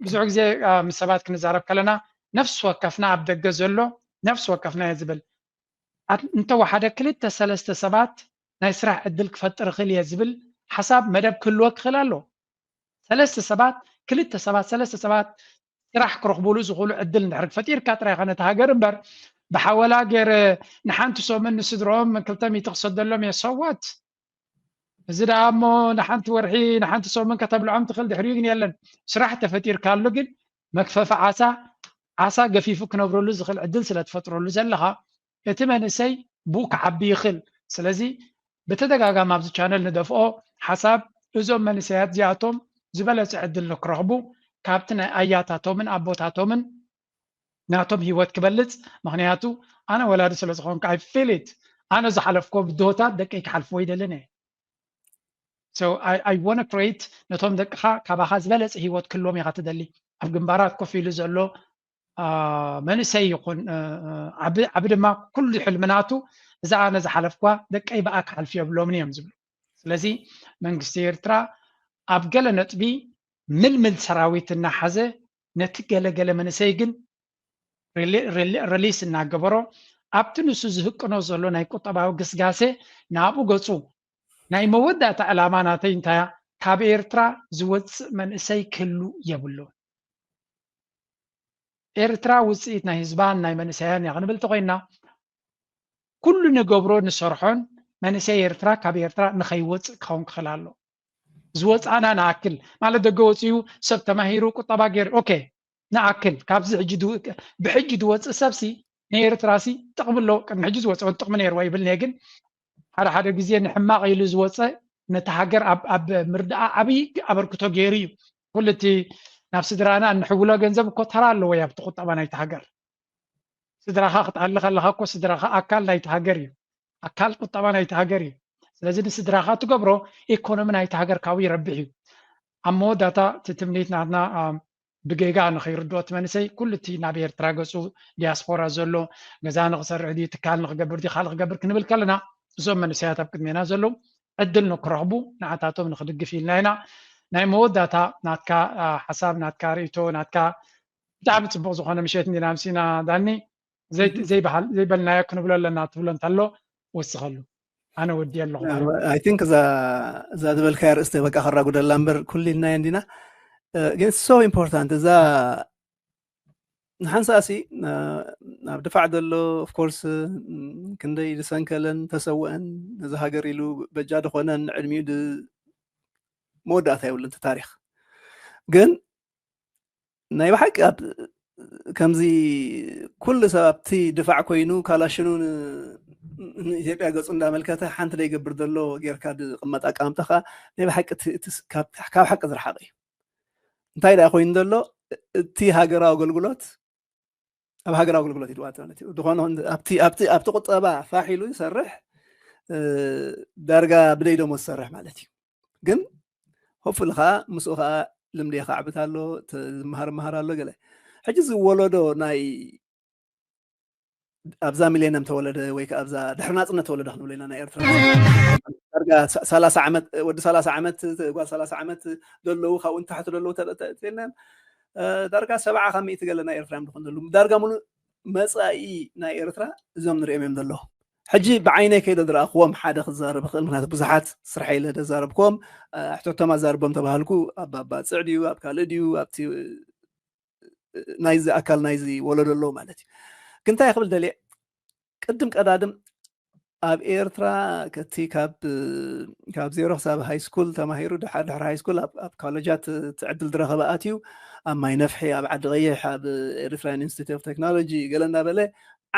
ብዙሕ ግዜ ምስ ሰባት ክንዛረብ ከለና ነፍሲ ወከፍና ኣብ ደገ ዘሎ ነፍሲ ወከፍና እየ ዝብል እንተወሓደ ክልተ ሰለስተ ሰባት ናይ ስራሕ ዕድል ክፈጥር ክእል እየ ዝብል ሓሳብ መደብ ክህልዎ ክኽእል ኣሎ ሰለስተ ሰባት ክልተ ሰባት ሰለስተ ሰባት ስራሕ ክረኽብሉ ዝኽእሉ ዕድል እንድሕር ፈጢርካ ጥራይኻ ነቲ ሃገር እምበር ብሓወላ ገይረ ንሓንቲ ሰሙን ንስድሮኦም 200 ክሰደሎም እየ ሰዋት እዚ ደኣ እሞ ንሓንቲ ወርሒ ንሓንቲ ሰሙን ከተብልዖም ትኽእል ድሕሪኡ ግን የለን ስራሕ ተፈጢርካ ኣሎ ግን መክፈፊ ዓሳ ገፊፉ ክነብረሉ ዝኽእል ዕድል ስለ ትፈጥረሉ ዘለኻ እቲ መንእሰይ ብኡ ክዓቢ ይኽእል ስለዚ ብተደጋጋሚ ኣብዚ ቻነል ንደፍኦ ሓሳብ እዞም መንእሰያት እዚኣቶም ዝበለፀ ዕድል ንክረኽቡ ካብቲ ናይ ኣያታቶምን ኣቦታቶምን ናቶም ሂወት ክበልፅ ምክንያቱ ኣነ ወላዲ ስለ ዝኾንኩ I feel it ኣነ ዝሓለፍኮ ብድሆታት ደቀይ ክሓልፍዎ ይደልን እየ so I want to create ነቶም ደቅኻ ካባኻ ዝበለፀ ሂወት ክህልዎም ኢኻ ትደሊ ኣብ ግንባራት ኮፍ ኢሉ ዘሎ መንእሰይ ይኹን ዓቢ ድማ ኩሉ ሕልምናቱ እዛ ኣነ ዝሓለፍኳ ደቀይ በኣ ክሓልፍ የብሎምን እዮም ዝብሉ ስለዚ መንግስቲ ኤርትራ ኣብ ገለ ነጥቢ ምልምል ሰራዊት እናሓዘ ነቲ ገለገለ መንእሰይ ግን ሪሊስ እናገበሮ ኣብቲ ንሱ ዝህቅኖ ዘሎ ናይ ቁጠባዊ ግስጋሴ ናብኡ ገፁ ናይ መወዳእታ ዕላማ ናተይ እንታያ ካብ ኤርትራ ዝወፅእ መንእሰይ ክህሉ የብሉ ኤርትራ ውፅኢት ናይ ህዝባን ናይ መንእሰያን ክንብል ተኮይና ኩሉ ንገብሮ ንሰርሖን መንእሰይ ኤርትራ ካብ ኤርትራ ንኸይወፅእ ክኸውን ክኽእል ኣሎ ዝወፃና ንኣክል ማለት ደገ ወፅኡ ሰብ ተማሂሩ ቁጠባ ገይሩ ኦኬ ንኣክል ካብዚ ብሕጂ ዝወፅእ ሰብሲ ንኤርትራሲ ጥቕሚ ኣሎ ቅድሚ ሕጂ ዝወፅኦ ጥቕሚ ነይርዎ ይብል ግን ሓደ ግዜ ንሕማቕ ኢሉ ዝወፀ ነቲ ሃገር ኣብ ምርዳእ ዓብይ ኣበርክቶ ገይሩ እዩ ኩሉ እቲ ናብ ስድራና እንሕውሎ ገንዘብ እኮ ተራ ኣለዎ ኣብቲ ቁጠባ ናይቲ ሃገር ስድራኻ ክትሃሊ ከለኻ እኮ ስድራኻ ኣካል ናይቲ ሃገር እዩ ኣካል ቁጠባ ናይቲ ሃገር እዩ ስለዚ ንስድራኻ ትገብሮ ኢኮኖሚ ናይቲ ሃገር ካብኡ ይረብሕ እዩ ኣብ መወዳእታ እቲ ትምኒት ናትና ብጌጋ ንኸይርድኦ እቲ መንእሰይ ኩሉ እቲ ናብ ኤርትራ ገፁ ዲያስፖራ ዘሎ ገዛ ንክሰርሕ ድዩ ትካል ንክገብር ድዩ ካልእ ክገብር ክንብል ከለና እዞም መንእሰያት ኣብ ቅድሜና ዘለው ዕድል ንክረኽቡ ንዓታቶም ንክድግፍ ኢልና ኢና ናይ መወዳእታ ናትካ ሓሳብ ናትካ ርእቶ ናትካ ብጣዕሚ ፅቡቅ ዝኾነ ምሸት እንዲና ምሲና ዳኒ ዘይበልናዮ ክንብሎ ኣለና ትብሎ እንተሎ ወስኸሉ ኣነ ወዲ ኣለኹ I think እዛ ዝበልካዮ ርእስቲ በቃ ከራጉደላ እምበር ኩሉ ኢልናዮ እንዲና ግን so important እዛ ንሓንሳሲ ናብ ድፋዕ ዘሎ of course ክንደይ ዝሰንከለን ተሰውአን ነዚ ሃገር ኢሉ በጃ ድኾነን ዕድሚኡ መወዳእታ የብሉን እቲ ታሪክ ግን ናይ ብሓቂ ከምዚ ኩሉ ሰባብቲ ድፋዕ ኮይኑ ካላሽኑን ኢትዮጵያ ገጹ እንዳመልከተ ሓንቲ ደይገብር ዘሎ ጌርካ ድቕመጥ ኣቃምጠኻ ናይ ብሓቂ ካብ ሓቂ ዝረሓቐ እዩ እንታይ ዳ ኮይኑ ዘሎ እቲ ሃገራዊ ኣገልግሎት ኣብ ሃገራዊ ኣገልግሎት ይድዋት ማለት እዩ ድኾነ ኣብቲ ቁጠባ ፋሒሉ ይሰርሕ ዳርጋ ብደይ ደሞ ዝሰርሕ ማለት እዩ ግን ሆፍል ከዓ ምስኡ ከዓ ልምዲ ይኸዓብት ኣሎ ዝመሃር ኣሎ ገለ ሕጂ ዝወለዶ ናይ ኣብዛ ሚሌኒየም ተወለደ ወይ ከዓ ኣብዛ ድሕሪ ናጽነት ተወለደ ክንብሎ ኢና ናይ ኤርትራ ዳርጋ 30 ዓመት ወዲ 30 ዓመት ጓል 30 ዓመት ዘለዉ ካብኡ ንታሕቲ ዘለዉ ተልና ዳርጋ 70 ካብ 100 ገለ ናይ ኤርትራ ምድኹን ዘለዉ ዳርጋ ሙሉእ መጻኢ ናይ ኤርትራ እዞም ንሪኦም እዮም ዘለዉ ሕጂ ብዓይነይ ከይደ ዝረኣኽዎም ሓደ ክዛረብ ክእል ምክንያቱ ብዙሓት ስራሕ ኢለ ዘዛረብክዎም ሕቶቶም ኣዛርቦም ተባሃልኩ ኣብ ፅዕ ድዩ ኣብ ካልእ ድዩ ኣብቲ ናይዚ ኣካል ናይዚ ወለዶ ኣለዉ ማለት እዩ ክንታይ ክብል ደልየ ቅድም ቀዳድም ኣብ ኤርትራ ከቲ ካብ ዜሮ ክሳብ ሃይ ስኩል ተማሂሩ ድሕሪ ሃይ ስኩል ኣብ ኮሌጃት ትዕድል ዝረኸበ ኣትዩ ኣብ ማይ ነፍሒ ኣብ ዓዲ ቀይሕ ኣብ ኤርትራን ኢንስቲትዩት ኦፍ ቴክኖሎጂ ገለ እናበለ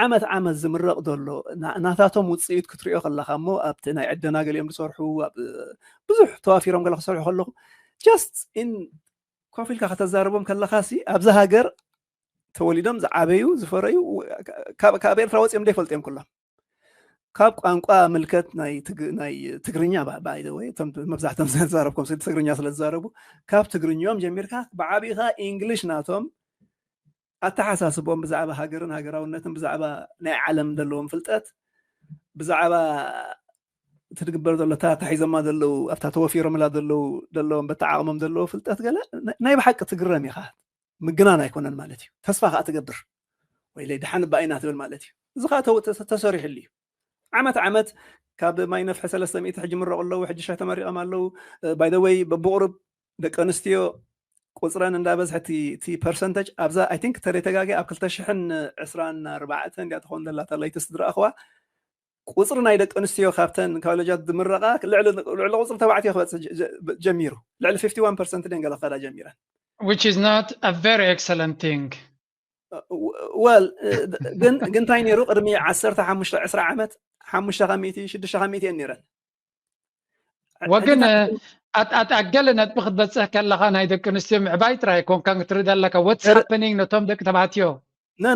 ዓመት ዝምረቕ ዘሎ ናታቶም ውፅኢት ክትሪኦ ከለኻ እሞ ኣብቲ ናይ ዕደና ገሊኦም ዝሰርሑ ብዙሕ ተዋፊሮም ገለ ክሰርሑ ከለኹ ጀስት ኢን ኮፍ ኢልካ ከተዛረቦም ከለኻሲ ኣብዛ ሃገር ተወሊዶም ዝዓበዩ ዝፈረዩ ካብ ኤርትራ ወፂኦም ደይፈልጡ እዮም ኩሎም ካብ ቋንቋ ምልከት ናይ ትግርኛ ባይ ዘ ወይ መብዛሕትኦም ዝዛረብኩም ትግርኛ ስለ ዝዛረቡ ካብ ትግርኛኦም ጀሚርካ ብዓቢኻ እንግሊሽ ናቶም ኣተሓሳስቦም ብዛዕባ ሃገርን ሃገራውነትን ብዛዕባ ናይ ዓለም ዘለዎም ፍልጠት ብዛዕባ ትግበር ዘሎ ታሒዞማ ዘለዉ ኣብታ ተወፊሮምላ ዘለዎም በተዓቕሞም ዘለዉ ፍልጠት ገለ ናይ ብሓቂ ትግረም ኢኻ ምግናን ኣይኮነን ማለት እዩ ተስፋ ከዓ ትገብር ወይ ለይ ድሓን ባይና ትብል ማለት እዩ እዚ ከዓ ተሰሪሕሉ እዩ ዓመት ካብ ማይ ነፍሒ 300 ሕጂ ምረቑ ኣለዉ ሕጂ ሻህ ተመሪቖም ኣለዉ ባይ ዘ ወይ በብቑርብ ደቂ ኣንስትዮ ቁፅረን እንዳበዝሐ እቲ ፐርሰንተጅ ኣብዛ ኣይ ቲንክ ተደተጋጊ ኣብ 2024 እንዲያ ትኾን ዘላ ተለይትስ ዝረኣኽዋ ቁፅሪ ናይ ደቂ ኣንስትዮ ካብተን ኮሌጃት ዝምረቓ ልዕሊ ቁፅሪ ተባዕትዮ ክበፅሕ ጀሚሩ ልዕሊ 51% ደን ገለ ከዳ ጀሚረን which is not a very excellent thing well ግን እንታይ ነይሩ ቅድሚ 15 ዓመት 500 600 ነይረን ወገን ኣገለ ነጥቢ ክትበፅሕ ከለኻ ናይ ደቂ ኣንስትዮ ምዕባይ ጥራይ ኮንካ ክትርኢ ኣለካ what's happening ነቶም ደቂ ተባዕትዮ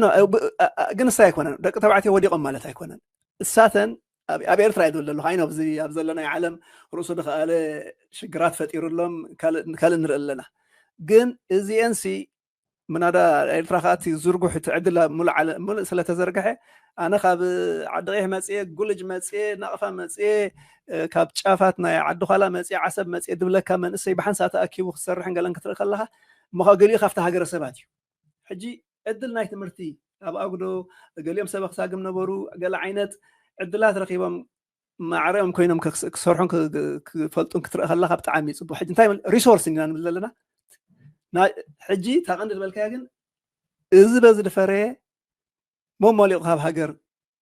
ኖ ግን እሳ ኣይኮነን ደቂ ተባዕትዮ ወዲቖም ማለት ኣይኮነን እሳተን ኣብ ኤርትራ ይድል ኣለኹ ዓይኖ ኣብ ዘለናይ ዓለም ርእሱ ድኸኣለ ሽግራት ፈጢሩሎም ካልእ ንርኢ ኣለና ግን እዚአንሲ ምናዳ ኤርትራ ካቲ ዝርጉሕ ትዕድላ ሙሉእ ስለተዘርግሐ ኣነ ካብ ዓዲ ቀይሕ መፅየ ጉልጅ መፅየ ናቕፋ መፅየ ካብ ጫፋት ናይ ዓዲ ኋላ መፅየ ዓሰብ መፅየ ድብለካ መንእሰይ ብሓንሳ ተኣኪቡ ክሰርሕን ገለን ክትርኢ ከለኻ እሞ ገሊኡ ካብቲ ሃገረ ሰባት እዩ ሕጂ ዕድል ናይ ትምህርቲ ኣብ ኣጉዶ ገሊኦም ሰብ ክሳግም ነበሩ ገለ ዓይነት ዕድላት ረኺቦም ማዕረኦም ኮይኖም ክሰርሑን ክፈልጡን ክትርኢ ከለኻ ብጣዕሚ ፅቡቅ ሕጂ እንታይ ሪሶርስ ኢና ንብል ዘለና ሕጂ ታቐንዲ ዝበልካያ ግን እዚ በዚ ድፈረየ ሞሞሊቑ ካብ ሃገር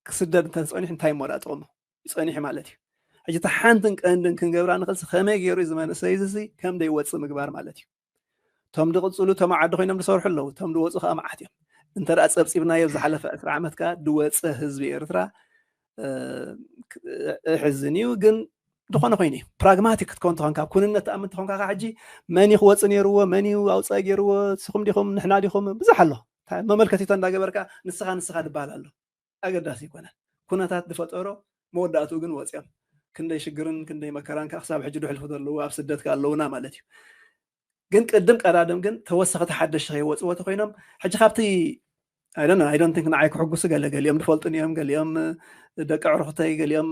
ክስደድ እንተፀኒሕ እንታይ ሞዳ ጥቕሙ ይፀኒሕ ማለት እዩ ሕጂ እቲ ሓንትን ቀንድን ክንገብራ ንኽእልሲ ከመይ ገይሩ እዩ ዝመንእሰይ እዚ ከም ደይወፅእ ምግባር ማለት እዩ ቶም ድቕፅሉ ቶም ዓዲ ኮይኖም ዝሰርሑ ኣለዉ ቶም ድወፁ ከዓ መዓት እዮም እንተደኣ ፀብፂብናዮ ዝሓለፈ 10 ዓመት ከዓ ድወፅእ ህዝቢ ኤርትራ ሕዝን እዩ ግን ድኾነ ኮይኑ እዩ ፕራግማቲክ ክትኮን ትኾን ካብ ኩንነት ተኣምን ትኾንካ ሕጂ መን ክወፅእ ነይርዎ መን ኣውፃኢ ገይርዎ ንስኹም ዲኹም ንሕና ዲኹም ብዙሕ ኣሎ መመልከቲቶ እንዳገበርካ ንስኻ ድበሃል ኣሎ ኣገዳሲ ይኮነን ኩነታት ዝፈጠሮ መወዳእቱ ግን ወፅኦም ክንደይ ሽግርን ክንደይ መከራን ክሳብ ሕጂ ድሕልፉ ዘለዉ ኣብ ስደትካ ኣለውና ማለት እዩ ግን ቅድም ቀዳድም ግን ተወሰኽቲ ሓደሽቲ ከይወፅዎ ተኮይኖም ሕጂ ካብቲ I don't think ንዓይ ክሕጉሱ ገሊኦም ድፈልጡን እዮም ገሊኦም ደቂ ዕሩኽተይ ገሊኦም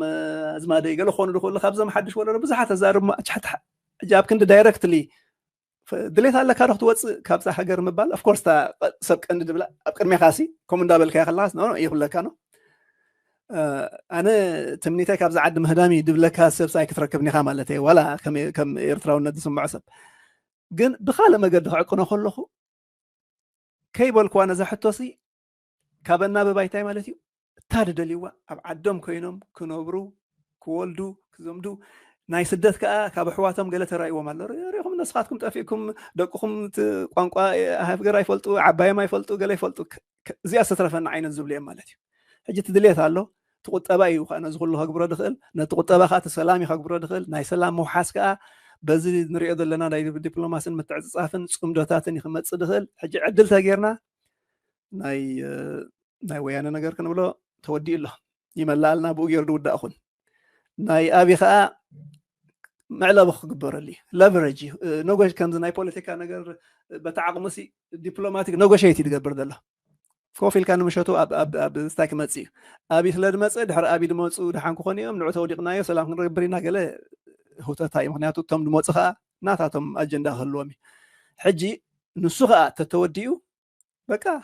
ኣዝማደይ ገለ ክኾኑ ድኽእሉ ካብዞም ሓድሽ ወለዶ ብዙሓት ተዛርቡ ሕጂ ኣብ ክንዲ ዳይረክትሊ ድሌት ኣለካ ዶ ክትወፅእ ካብዛ ሃገር ምባል ኣፍኮርስ ሰብ ቀንዲ ድብላ ኣብ ቅድሜኻሲ ከምኡ እንዳበልካዮ ከለኻስ ይኽብለካ ኖ ኣነ ትምኒተይ ካብዛ ዓዲ ምህዳሚ ድብለካ ሰብ ሳይ ክትረክብኒ ኢኻ ማለት እየ ዋላ ከም ኤርትራውነት ዝስምዖ ሰብ ግን ብኻልእ መገዲ ክዕቅኖ ከለኹ ከይበልክዋ ነዛ ሕቶሲ ካብና ብባይታይ ማለት እዩ እታ ድደልይዋ ኣብ ዓዶም ኮይኖም ክነብሩ ክወልዱ ክዘምዱ ናይ ስደት ከዓ ካብ ሕዋቶም ገለ ተራእይዎም ኣሎ ሪኢኹም ነስኻትኩም ጠፊእኩም ደቅኹም ቋንቋ ሃገር ኣይፈልጡ ዓባይም ኣይፈልጡ ገለ ይፈልጡ እዚኣ ዝተረፈና ዓይነት ዝብሉ እዮም ማለት እዩ ሕጂ ትድልየት ኣሎ ትቁጠባ እዩ ከዓ ነዚ ኩሉ ከግብሮ ድኽእል ነቲ ቁጠባ ከዓ ሰላም ይከግብሮ ድኽእል ናይ ሰላም ምውሓስ ከዓ በዚ ንሪኦ ዘለና ናይ ዲፕሎማስን ምትዕፅፃፍን ፅምዶታትን ይክመፅእ ድኽእል ሕጂ ዕድል ተጌርና ናይ ወያነ ነገር ክንብሎ ተወዲኡ ኣሎ ይመላልና ብኡ ገይሩ ድውዳእኹን ናይ ኣብይ ከዓ معلب خبر لي لافرج نوغش كمز ناي بوليتيكا ነገር بتعقمسي دبلوماتيك نوغوشيت يتقبر دله كوفيل كان مشتو اب ستاك مصي ابي سلد مص دحر ابي دمصو دحان كخونيم نعو توديقنايو سلام كنربرينا قال هوتاي مخنياتو تم دمصخا ناتاتم اجندا هلومي حجي نسخه تتوديو بقى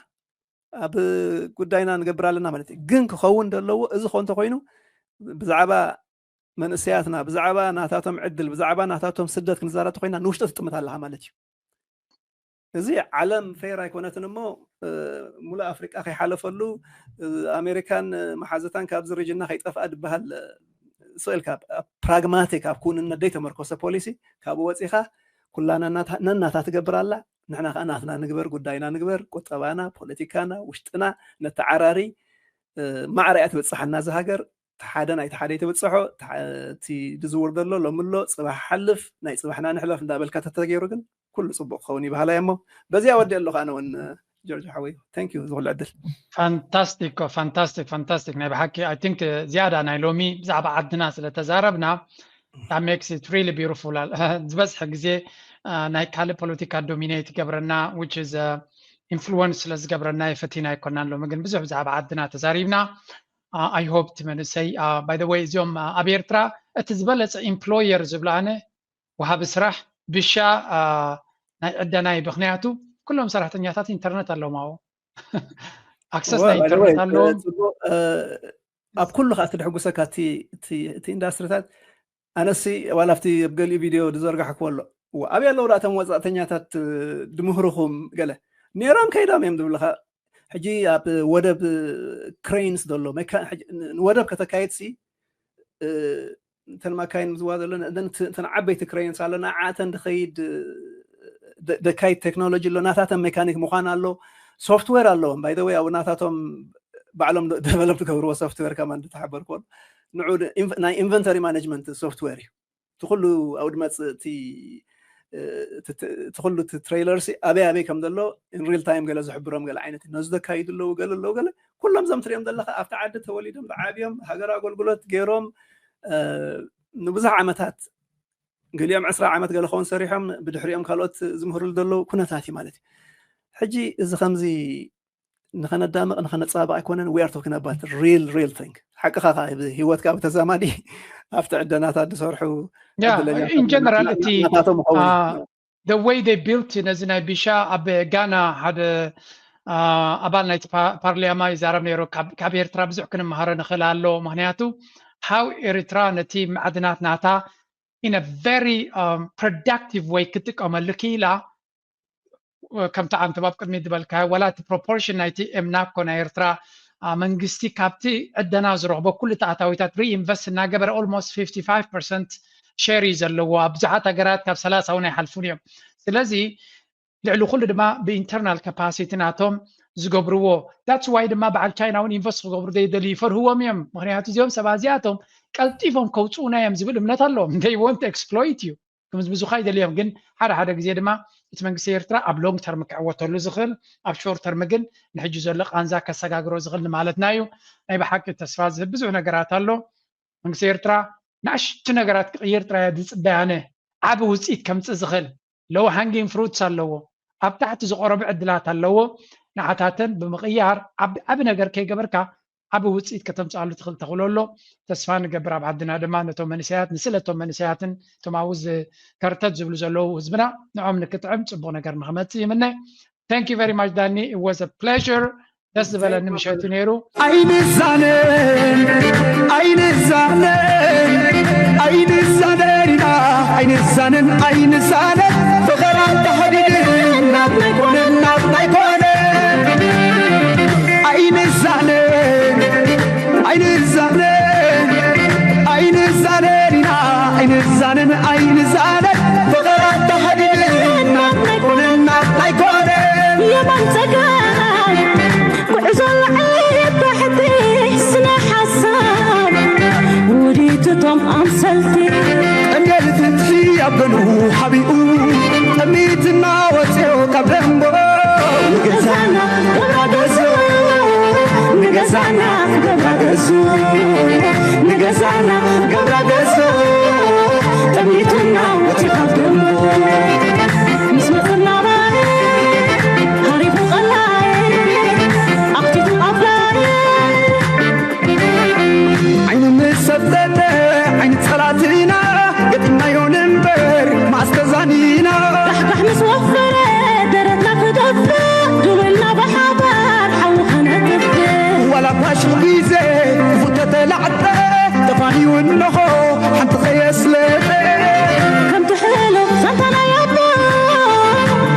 اب ጉዳይና نقبرالنا مالتي ግን ክኸውን ደለዎ እዚ ኾንተ ኮይኑ ብዛዕባ መንእሰያትና ብዛዕባ ናታቶም ዕድል ብዛዕባ ናታቶም ስደት ክንዛረብ ኮይና ንውሽጢ ትጥምት ኣለኻ ማለት እዩ እዚ ዓለም ፌር ኣይኮነትን እሞ ሙሉእ ኣፍሪቃ ከይሓለፈሉ ኣሜሪካን መሓዘታን ካብዚ ሪጅና ከይጠፍኣ ድበሃል ስእልካ ፕራግማቲክ ኣብ ኩንነት ደይ ተመርኮሰ ፖሊሲ ካብ ወፂኻ ኩላና ነናታ ትገብር ኣላ ንሕና ከዓ ናትና ንግበር ጉዳይና ንግበር ቁጠባና ፖለቲካና ውሽጥና ነተዓራሪ ማዕርያ ትበፅሓና እዚ ሃገር ሓደ ናይ ሓደ ተበፅሖ እቲ ድዝውር ዘሎ ለምሎ ጽባሕ ሓልፍ ናይ ጽባሕና ንሕለፍ እንዳበልካ ተተገይሩ ግን ኩሉ ጽቡቕ ኸውን ይባሃላ እሞ በዚያ ወዲ ኣለኹ ኣነ ውን ጆርጅ ሓዊ ታንክ ዩ ዝኹል ዕድል ፋንታስቲክ ናይ ብሓቂ ኣይ ቲንክ ዝያዳ ናይ ሎሚ ብዛዕባ ዓድና ስለተዛረብና that makes it really beautiful ዝበዝሐ ግዜ ናይ ካልእ ፖለቲካ ዶሚኔት ይገብረና which is influence ስለዝገብረና የፈቲና ኣይኮናን ሎሚ ግን ብዙሕ ብዛዕባ ዓድና ተዛሪብና I hope to say by the way እዚኦም ኣብ ኤርትራ እቲ ዝበለፀ ኢምፕሎየር ዝብላነ ወሃብ ስራሕ ብሻ ናይ ዕደናይ ምክንያቱ ኩሎም ሰራሕተኛታት ኢንተርኔት ኣለዎም ኣዎ ኣክሰስ ናይ ኢንተርኔት ኣለዎም ኣብ ኩሉ ከዓ ትድሕጉሰካ እቲ ኢንዳስትሪታት ኣነሲ ዋላፍቲ ኣብ ገሊኡ ቪድዮ ዝዘርጋሕክዎ ኣሎ ኣብያ ኣለዉ ዳእቶም ወፃእተኛታት ድምህርኹም ገለ ነይሮም ከይዶም እዮም ዝብልካ ሕጂ ኣብ ወደብ ክሬንስ ዘሎ ወደብ ከተካየድ ሲ እንተን መካይን ዝዋ ዘሎ እንተን ዓበይቲ ክሬንስ ኣሎ ንዓተን ድኸይድ ደካይድ ቴክኖሎጂ ኣሎ ናታተን ሜካኒክ ምዃን ኣሎ ሶፍትዌር ኣለዎም ባይ ዘ ወይ ኣብ ናታቶም ባዕሎም ደቨሎፕ ዝገብርዎ ሶፍትዌር ከማ እንድተሓበርክዎ ንዑ ናይ ኢንቨንተሪ ማኔጅመንት ሶፍትዌር እዩ እቲ ኩሉ ኣብ ድመፅእ እቲ تخلو تريلرز أبي كم دلو in real time قال زحبرهم قال عينتي نزد كايد له قال كلهم زم تريم دلخ أفتح عدة وليدهم بعابيهم هجرا قلت جيرهم نبزع عمتات قال يوم عسرة عمت قال خون سريحهم بدحريهم خلوت زمهر دلو كنا تاتي مالتي حجي إذا خمزي نخنا دامق نخنا تصابع يكونن we are talking about real thing حق خاخا هي كابت زماني افتح عندنا تاد صرحوا in general the way they built in azina bisha ab Ghana had abal night parliament يزارب نيرو كاب ኤርትራ ብዙሕ ክንመሃሮ ንኽእል ኣሎ ምክንያቱ how ኤርትራ ነቲ ማዕድናት ናታ in a very productive way ክትጥቀመሉ ኪላ ከምታ ኣንተ ባብ ቅድሚ ድበልካ ወላት proportion ናይቲ እምናኮ ናይ ኤርትራ መንግስቲ ካብቲ ዕደና ዝረኽቦ ኩሉ ተኣታዊታት ሪኢንቨስት እናገበረ almost 55% ሼር ዘለዎ ኣብዛሓት ሃገራት ካብ 30 እውን ኣይሓልፉን እዮም ስለዚ ልዕሊ ኩሉ ድማ ብኢንተርናል ካፓሲቲ ናቶም ዝገብርዎ that's why ድማ በዓል ቻይና እውን ኢንቨስት ዝገብሩ ደይደልዩ ይፈርህዎም እዮም ምክንያቱ እዚኦም ሰባት እዚኣቶም ቀልጢፎም ከውፅኡና እዮም ዝብል እምነት ኣለዎም they want to exploit you ከምዚ ብዙ ካይደልዮም ግን ሓደ ግዜ ድማ እቲ መንግስቲ ኤርትራ ኣብ ሎንግ ተርም ክዕወተሉ ዝኽእል ኣብ ሾርት ተርም ግን ንሕጂ ዘሎ ቃንዛ ከሰጋግሮ ዝኽእል ማለትና እዩ ናይ ብሓቂ ተስፋ ዝህብ ብዙሕ ነገራት ኣሎ መንግስቲ ኤርትራ ንኣሽቱ ነገራት ክቅይር ጥራይ ዝፅበያነ ዓብ ውፅኢት ከምፅእ ዝኽእል ሎው ሃንጊንግ ፍሩትስ ኣለዎ ኣብ ታሕቲ ዝቆረቡ ዕድላት ኣለዎ ንዓታተን ብምቕያር ዓብ ነገር ከይገበርካ ዓብ ውፅኢት ከተምፅኣሉ ትኽእል ተኽእለሎ ተስፋ ንገብር ኣብ ዓድና ድማ ነቶም መንእሰያት ንስለቶም መንእሰያትን እቶም ኣብኡ ከርተት ዝብሉ ዘለዉ ህዝብና ንዖም ንክጥዕም ፅቡቕ ነገር ንክመፅእ ይምነ thank you very much Danny it was a pleasure ደስ ዝበለኒ ምሸቱ ነይሩ ዓይን ዛነን ፍቕራ ተሓዲድን ናብ ናይ ኮነን ናብ ናይ ኮነ ዓይን ዛነን ኢና عين الزانن عين زانن فقرات تحديدنا كلنا نايكونن يا منتقاي وعزو العيب بحدي سنة حساب وديتهم أمثلتي انجلت في يبنو حبيبو تميتنا وتيو كبرمبو نقزانا قبرقزو نقزانا قبرقزو نقزانا قبرقزو تميتنا وتيو كبرمبو مسمطنا راي هاريبو غلاي أختيتو أفلاي عين مسددة عين صلاتنا قدنا يوننبر ما استزانينا بحبح مسوفرة درتنا كدفة دولنا بحبار حوخنا كدفة ولا باش غيزة فتت لعبة تفاني ونخو حنت خيس لبي كم تحلو سنتنا يابا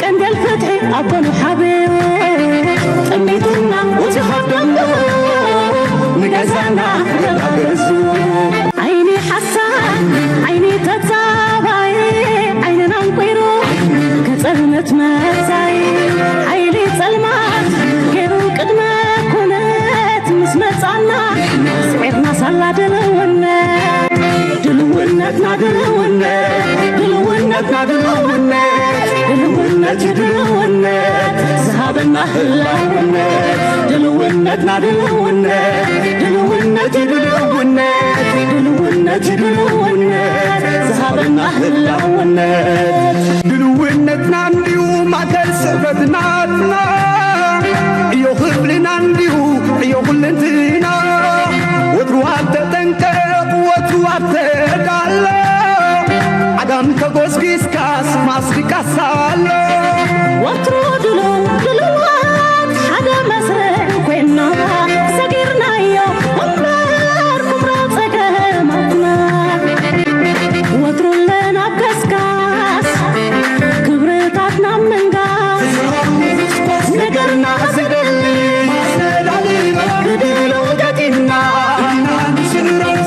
كان دي الفتحي أبنو حبيبي تميتنا وتخدمنا نقزانا قبرقزو عيني حسان عيني تتابعي عيني ننقيرو كتلمت مزاي عيني تلمات كيرو قدما كنت مسمتعنا سعيدنا صلا دلونات دلونتنا دلونات دلونتنا دلونات دلونات دلونات ذهبنا هلاونات دلونتنا دلونات دلونات دلونات دلونات دلونات ذهبنا هلاونات دلونتنا نديو ما كسفتنا ايو خبلنا نديو ايو خلنتنا وتروات تنكب وتروات تقال عدم كغوسكيس كاس ماسكي كاسالو وترو دلو دلوات حدا مسرح كوينا سقيرنا يو أمبار كمرات سقامتنا وترو لنا كسكاس كبرتاتنا من غاز نقرنا زدلي ما سدالي بدلو جاتنا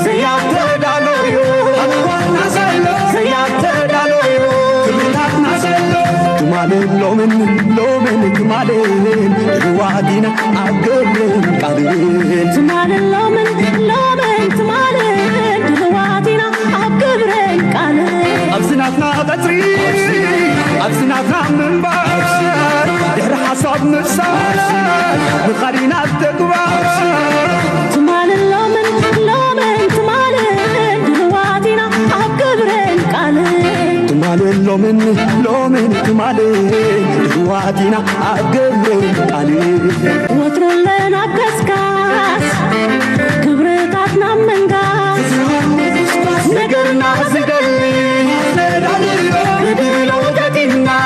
زياد دالويو أخوانا زلو زياد دالويو كمتاتنا زلو تمالين لومن تمالين الوادينا عقلين قادرين تمال اللومن تمالين دلواتنا عقبرين قالين أبسناتنا بطري أبسناتنا منبار دحر حصاد نفسار بخارينا التقوار تمال اللومن تمالين دلواتنا عقبرين قالين تمالين لومن تمالين الوادينا عقلين قالين وترو لنا كسكاس كبرتاتنا من غاز نقرنا زدلي بدلو جاتنا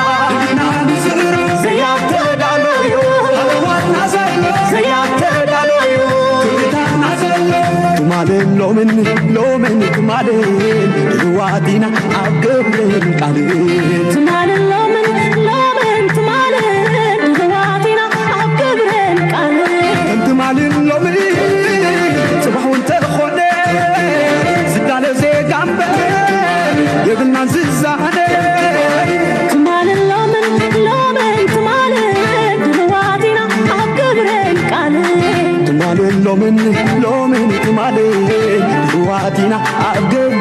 زياد دالويو أخوانا زلو زياد دالويو كمتاتنا زلو تمالين لومن تمالين الوادينا عقلين قالين تمال اللومن تمالين دلواتنا عقبرين قالين انت مالين لومن صباح وانت الخوني زدالة زي جنبي يبلنا ززاني تمال اللومن تمالين دلواتنا عقبرين قالين تمالين لومن تمالين الوادينا عقلين